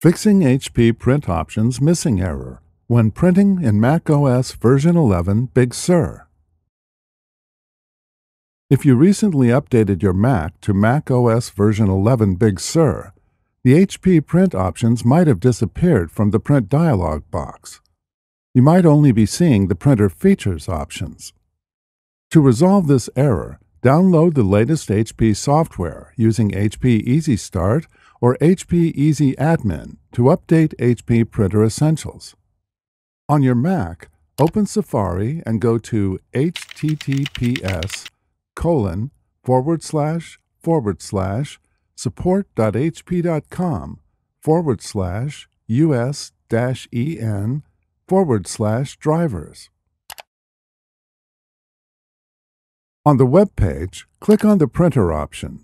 Fixing HP Print Options Missing Error when printing in macOS version 11 Big Sur. If you recently updated your Mac to macOS version 11 Big Sur, the HP print options might have disappeared from the print dialog box. You might only be seeing the printer features options. To resolve this error, download the latest HP software using HP Easy Start or HP Easy Admin to update HP Printer Essentials. On your Mac, open Safari and go to https://support.hp.com/us-en/drivers. On the web page, click on the Printer option.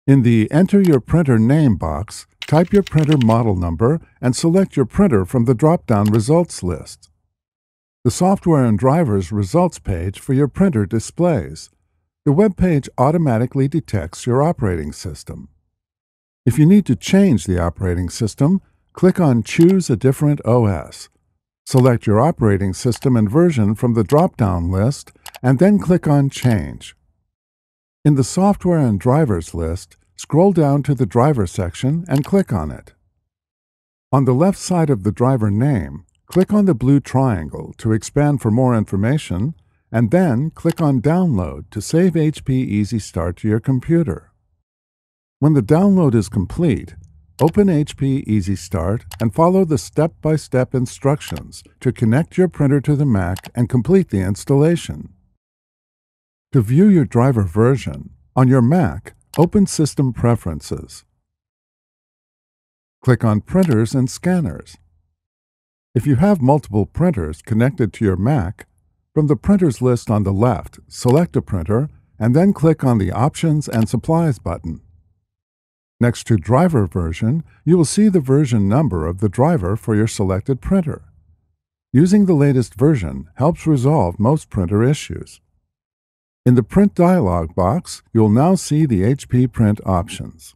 In the Enter Your Printer Name box, type your printer model number and select your printer from the drop-down results list. The Software and Drivers results page for your printer displays. The web page automatically detects your operating system. If you need to change the operating system, click on Choose a Different OS. Select your operating system and version from the drop-down list, and then click on Change. In the Software and Drivers list, scroll down to the Driver section and click on it. On the left side of the driver name, click on the blue triangle to expand for more information, and then click on Download to save HP Easy Start to your computer. When the download is complete, open HP Easy Start and follow the step-by-step instructions to connect your printer to the Mac and complete the installation. To view your driver version, on your Mac, open System Preferences. Click on Printers and Scanners. If you have multiple printers connected to your Mac, from the Printers list on the left, select a printer and then click on the Options and Supplies button. Next to Driver Version, you will see the version number of the driver for your selected printer. Using the latest version helps resolve most printer issues. In the Print dialog box, you'll now see the HP Print options.